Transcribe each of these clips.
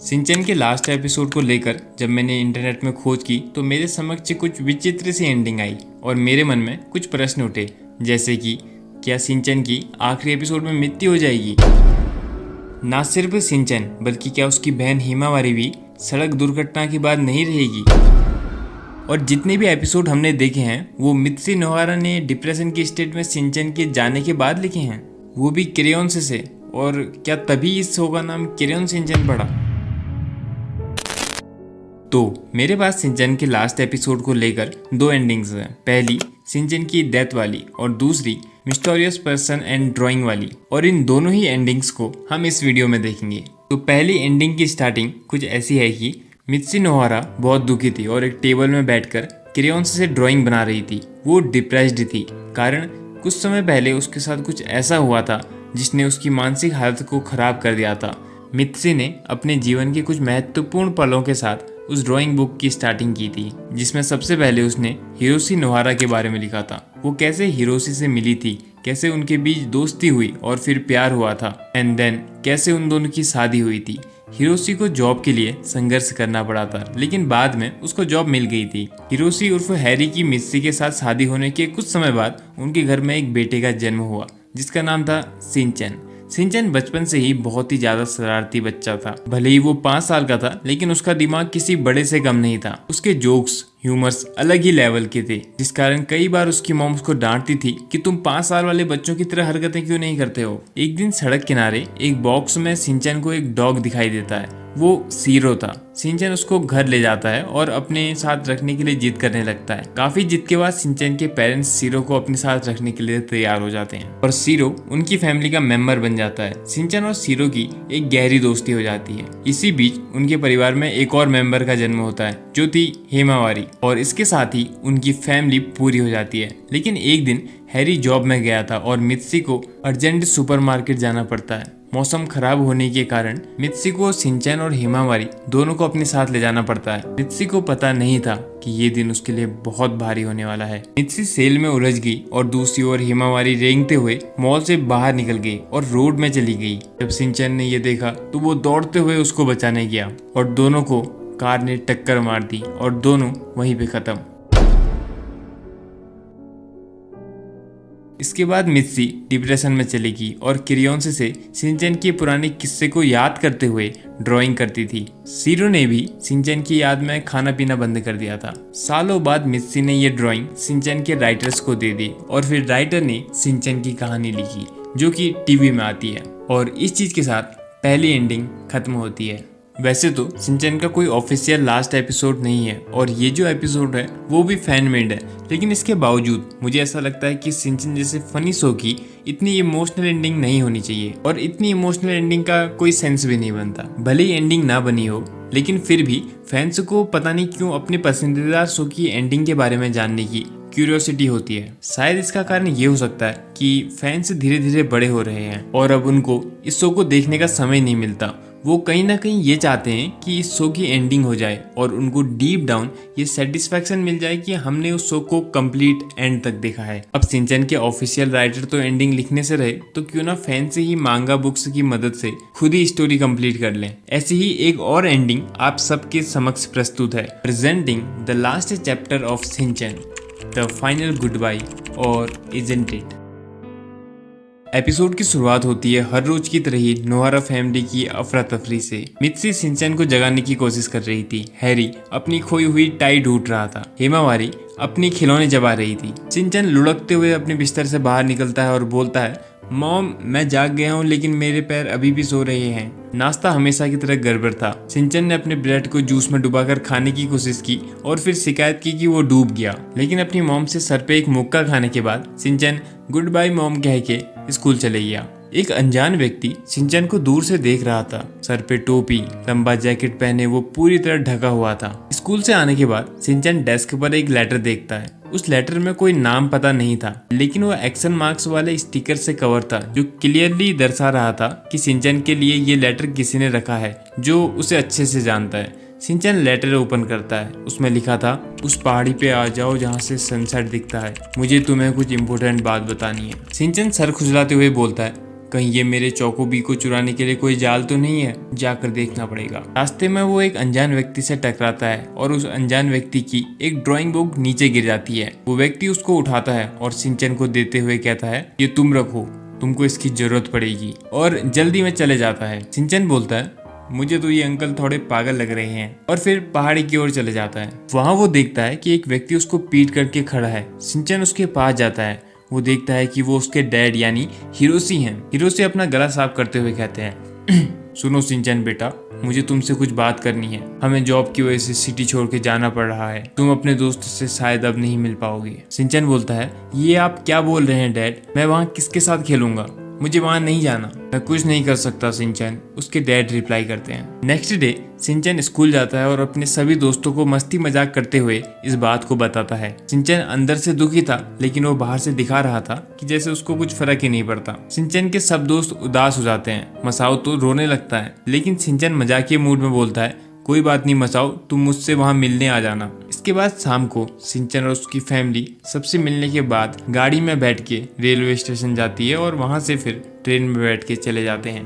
सिंचन के last episode को लेकर जब मैंने इंटरनेट में खोज की तो मेरे समक्ष कुछ विचित्र सी एंडिंग आई और मेरे मन में कुछ प्रश्न उठे, जैसे कि क्या सिंचन की आखिरी एपिसोड में मृत्यु हो जाएगी? ना सिर्फ सिंचन बल्कि क्या उसकी बहन हिमावारी भी सड़क दुर्घटना के बाद नहीं रहेगी? और जितने भी एपिसोड हमने देखे हैं वो मित्सी नोहारा ने डिप्रेशन की स्टेट में सिंचन के जाने के बाद लिखे हैं, वो भी क्रेयॉन से। और क्या तभी इस शो का नाम क्रेयॉन सिंचन पड़ा? तो मेरे पास सिंचन के लास्ट एपिसोड को लेकर दो एंडिंग्स हैं। पहली सिंचन की डेथ वाली और दूसरी मिस्टीरियस पर्सन एंड ड्राइंग वाली, और इन दोनों ही एंडिंग्स को हम इस वीडियो में देखेंगे। तो पहली एंडिंग की स्टार्टिंग कुछ ऐसी है कि मित्सी नोहारा बहुत दुखी थी और एक टेबल में बैठकर क्रेयॉन से ड्राइंग बना रही थी। वो डिप्रेस्ड थी, कारण कुछ समय पहले उसके साथ कुछ ऐसा हुआ था जिसने उसकी मानसिक हालत को खराब कर दिया था। मित्सी ने अपने जीवन के कुछ महत्वपूर्ण पलों के साथ उस ड्राइंग बुक की स्टार्टिंग की थी, जिसमें सबसे पहले उसने हिरोशी नोहारा के बारे में लिखा था। वो कैसे हिरोशी से मिली थी, कैसे उनके बीच दोस्ती हुई और फिर प्यार हुआ था, एंड देन कैसे उन दोनों की शादी हुई थी। हिरोशी को जॉब के लिए संघर्ष करना पड़ा था, लेकिन बाद में उसको जॉब मिल गई थी। हिरोशी उर्फ हैरी की मित्सी के साथ शादी होने के कुछ समय बाद उनके घर में एक बेटे का जन्म हुआ जिसका नाम था सिंचन। सिंचन बचपन से ही बहुत ही ज्यादा शरारती बच्चा था। भले ही वो 5 साल का था, लेकिन उसका दिमाग किसी बड़े से कम नहीं था। उसके जोक्स ह्यूमर्स अलग ही लेवल के थे, जिस कारण कई बार उसकी मॉम उसको डांटती थी कि तुम 5 साल वाले बच्चों की तरह हरकतें क्यों नहीं करते हो। एक दिन सड़क किनारे एक बॉक्स में सिंचन को एक डॉग दिखाई देता है। वो सीरो था। सिंचन उसको घर ले जाता है और अपने साथ रखने के लिए जिद करने लगता है। काफी जिद के बाद सिंचन के पेरेंट्स सीरो को अपने साथ रखने के लिए तैयार हो जाते हैं और सीरो उनकी फैमिली का मेंबर बन जाता है। सिंचन और सीरो की एक गहरी दोस्ती हो जाती है। इसी बीच उनके परिवार में एक और मेंबर का जन्म होता है जो थी हिमावारी, और इसके साथ ही उनकी फैमिली पूरी हो जाती है। लेकिन एक दिन हैरी जॉब में गया था और मित्सी को अर्जेंट सुपरमार्केट जाना पड़ता है। मौसम खराब होने के कारण मित्सी को सिंचन और हिमावारी दोनों को अपने साथ ले जाना पड़ता है। मित्सी को पता नहीं था कि ये दिन उसके लिए बहुत भारी होने वाला है। मित्सी सेल में उलझ गई और दूसरी ओर हिमावारी रेंगते हुए मॉल से बाहर निकल गई और रोड में चली गई। जब सिंचन ने ये देखा तो वो दौड़ते हुए उसको बचाने गया और दोनों को कार ने टक्कर मार दी और दोनों वहीं पे खत्म। इसके बाद मित्सी डिप्रेशन में चली गई और क्रेयॉन से सिंचन के पुराने किस्से को याद करते हुए ड्राइंग करती थी। सीरो ने भी सिंचन की याद में खाना पीना बंद कर दिया था। सालों बाद मित्सी ने ये ड्राइंग सिंचन के राइटर्स को दे दी और फिर राइटर ने सिंचन की कहानी लिखी जो कि टीवी में आती है, और इस चीज के साथ पहली एंडिंग खत्म होती है। वैसे तो सिंचन का कोई ऑफिशियल लास्ट एपिसोड नहीं है और ये जो एपिसोड है वो भी फैन मेड है, लेकिन इसके बावजूद मुझे ऐसा लगता है कि सिंचन जैसे फनी शो की इतनी इमोशनल एंडिंग नहीं होनी चाहिए, और इतनी इमोशनल एंडिंग का कोई सेंस भी नहीं बनता। भले ही एंडिंग ना बनी हो, लेकिन फिर भी फैंस को पता नहीं क्यों अपने पसंदीदा शो की एंडिंग के बारे में जानने की क्यूरियोसिटी होती है। शायद इसका कारण ये हो सकता है कि फैंस धीरे धीरे बड़े हो रहे हैं और अब उनको इस शो को देखने का समय नहीं मिलता। वो कहीं ना कहीं ये चाहते हैं कि इस शो की एंडिंग हो जाए और उनको डीप डाउन ये सेटिस्फैक्शन मिल जाए कि हमने उस शो को कंप्लीट एंड तक देखा है। अब सिंचन के ऑफिशियल राइटर तो एंडिंग लिखने से रहे, तो क्यों ना फैन से ही मांगा बुक्स की मदद से खुद ही स्टोरी कंप्लीट कर लें। ऐसी ही एक और एंडिंग आप सबके समक्ष प्रस्तुत है। Presenting the last chapter of Shinchan, the final goodbye, और इजंट इट। एपिसोड की शुरुआत होती है हर रोज की तरह ही नोहारा फैमिली की अफरा तफरी से। मित्सी सिंचन को जगाने की कोशिश कर रही थी। हैरी अपनी खोई हुई टाई ढूंढ रहा था। हिमावारी अपनी खिलौने जमा रही थी। सिंचन लुढ़कते हुए अपने बिस्तर से बाहर निकलता है और बोलता है, मॉम मैं जाग गया हूँ लेकिन मेरे पैर अभी भी सो रहे हैं। नाश्ता हमेशा की तरह गड़बड़ था। सिंचन ने अपने ब्रेड को जूस में डुबाकर खाने की कोशिश की और फिर शिकायत की कि वो डूब गया, लेकिन अपनी मॉम से सर पे एक मुक्का खाने के बाद सिंचन गुड बाय मॉम कह के स्कूल चले गया। एक अनजान व्यक्ति सिंचन को दूर से देख रहा था। सर पे टोपी, लंबा जैकेट पहने वो पूरी तरह ढका हुआ था। स्कूल से आने के बाद सिंचन डेस्क पर एक लेटर देखता है। उस लेटर में कोई नाम पता नहीं था, लेकिन वो एक्शन मार्क्स वाले स्टिकर से कवर था जो क्लियरली दर्शा रहा था कि सिंचन के लिए ये लेटर किसी ने रखा है जो उसे अच्छे से जानता है। सिंचन लेटर ओपन करता है। उसमें लिखा था, उस पहाड़ी पे आ जाओ जहाँ से सनसेट दिखता है, मुझे तुम्हें कुछ इम्पोर्टेंट बात बतानी है। सिंचन सर खुजलाते हुए बोलता है, कहीं ये मेरे चौकोबी को चुराने के लिए कोई जाल तो नहीं है, जाकर देखना पड़ेगा। रास्ते में वो एक अनजान व्यक्ति से टकराता है और उस अनजान व्यक्ति की एक ड्राइंग बुक नीचे गिर जाती है। वो व्यक्ति उसको उठाता है और सिंचन को देते हुए कहता है, ये तुम रखो, तुमको इसकी जरूरत पड़ेगी, और जल्दी में चले जाता है। सिंचन बोलता है, मुझे तो ये अंकल थोड़े पागल लग रहे हैं, और फिर पहाड़ी की ओर चले जाता है। वहाँ वो देखता है कि एक व्यक्ति उसको पीट करके खड़ा है। सिंचन उसके पास जाता है। वो देखता है कि वो उसके डैड यानी हिरोशी हैं। हिरोशी अपना गला साफ करते हुए कहते हैं, सुनो सिंचन बेटा, मुझे तुमसे कुछ बात करनी है। हमें जॉब की वजह से सिटी छोड़ के जाना पड़ रहा है। तुम अपने दोस्त से शायद अब नहीं मिल पाओगे। सिंचन बोलता है, ये आप क्या बोल रहे हैं डैड, मैं वहाँ किसके साथ खेलूंगा, मुझे वहां नहीं जाना। मैं कुछ नहीं कर सकता सिंचन, उसके डैड रिप्लाई करते हैं। नेक्स्ट डे सिंचन स्कूल जाता है और अपने सभी दोस्तों को मस्ती मजाक करते हुए इस बात को बताता है। सिंचन अंदर से दुखी था, लेकिन वो बाहर से दिखा रहा था कि जैसे उसको कुछ फर्क ही नहीं पड़ता। सिंचन के सब दोस्त उदास हो जाते हैं। मसाओ तो रोने लगता है, लेकिन सिंचन मजाकिया मूड में बोलता है, कोई बात नहीं मसाओ, तुम मुझसे वहां मिलने आ जाना। इसके बाद शाम को सिंचन और उसकी फैमिली सबसे मिलने के बाद गाड़ी में बैठ के रेलवे स्टेशन जाती है और वहां से फिर ट्रेन में बैठ के चले जाते हैं।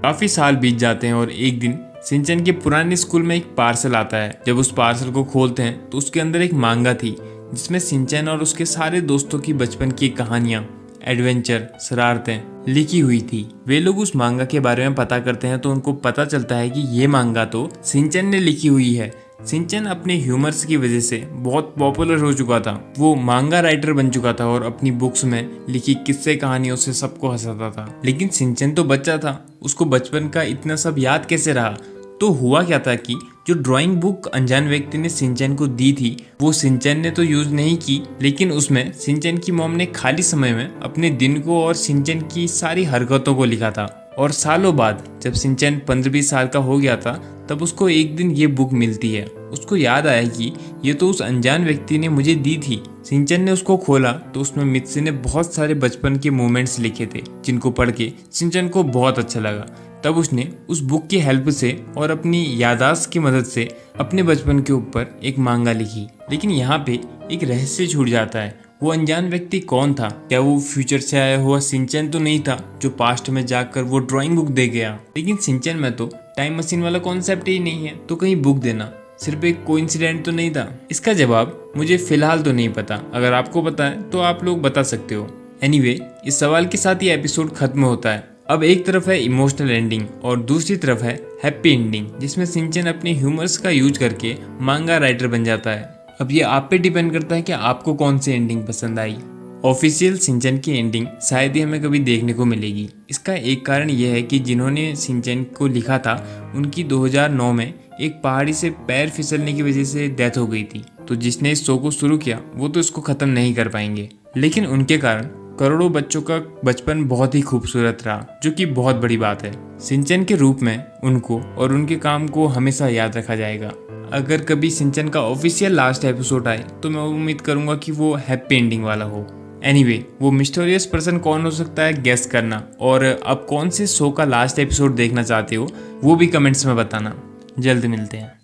काफी साल बीत जाते हैं और एक दिन सिंचन के पुराने स्कूल में एक पार्सल आता है। जब उस पार्सल को खोलते हैं तो उसके अंदर एक मांगा थी, जिसमें सिंचन और उसके सारे दोस्तों की बचपन की कहानियां, एडवेंचर, शरारतें लिखी हुई थी। वे लोग उस मांगा के बारे में पता करते हैं तो उनको पता चलता है कि ये मांगा तो सिंचन ने लिखी हुई है। सिंचन अपने ह्यूमर्स की वजह से बहुत पॉपुलर हो चुका था। वो मांगा राइटर बन चुका था और अपनी बुक्स में लिखी किस्से कहानियों से सबको हंसाता था। लेकिन सिंचन तो बच्चा था, उसको बचपन का इतना सब याद कैसे रहा। तो हुआ क्या था कि जो ड्राइंग बुक अनजान व्यक्ति ने सिंचन को दी थी, वो सिंचन ने तो यूज नहीं की, लेकिन उसमें सिंचन की मॉम ने खाली समय में अपने दिन को और सिंचन की सारी हरकतों को लिखा था। और सालों बाद जब सिंचन 15-20 साल का हो गया था, तब उसको एक दिन ये बुक मिलती है। उसको याद आया कि ये तो उस अनजान व्यक्ति ने मुझे दी थी। सिंचन ने उसको खोला तो उसमें मित्सी ने बहुत सारे बचपन के मोमेंट्स लिखे थे, जिनको पढ़ के सिंचन को बहुत अच्छा लगा। तब उसने उस बुक की हेल्प से और अपनी याददाश्त की मदद से अपने बचपन के ऊपर एक मांगा लिखी। लेकिन यहाँ पे एक रहस्य छूट जाता है। वो अनजान व्यक्ति कौन था? क्या वो फ्यूचर से आया हुआ सिंचन तो नहीं था जो पास्ट में जाकर वो ड्राइंग बुक दे गया? लेकिन सिंचन में तो टाइम मशीन वाला कॉन्सेप्ट ही नहीं है, तो कहीं बुक देना सिर्फ एक कोइंसिडेंट तो नहीं था? इसका जवाब मुझे फिलहाल तो नहीं पता। अगर आपको पता है तो आप लोग बता सकते हो। एनीवे, इस सवाल के साथ ये एपिसोड खत्म होता है। अब एक तरफ है इमोशनल एंडिंग और दूसरी तरफ है हैप्पी एंडिंग, जिसमें सिंचन अपने ह्यूमर्स का यूज करके मांगा राइटर बन जाता है। अब ये आप पे डिपेंड करता है कि आपको कौन सी एंडिंग पसंद आई। ऑफिशियल सिंचन की एंडिंग शायद ही हमें कभी देखने को मिलेगी। इसका एक कारण यह है कि जिन्होंने सिंचन को लिखा था, उनकी 2009 में एक पहाड़ी से पैर फिसलने की वजह से डेथ हो गई थी। तो जिसने इस शो को शुरू किया वो तो इसको खत्म नहीं कर पाएंगे, लेकिन उनके कारण करोड़ों बच्चों का बचपन बहुत ही खूबसूरत रहा, जो कि बहुत बड़ी बात है। सिंचन के रूप में उनको और उनके काम को हमेशा याद रखा जाएगा। अगर कभी सिंचन का ऑफिशियल लास्ट एपिसोड आए तो मैं उम्मीद करूंगा कि वो हैप्पी एंडिंग वाला हो। एनीवे, वो मिस्टीरियस पर्सन कौन हो सकता है गेस करना, और अब कौन से शो का लास्ट एपिसोड देखना चाहते हो वो भी कमेंट्स में बताना। जल्द मिलते हैं।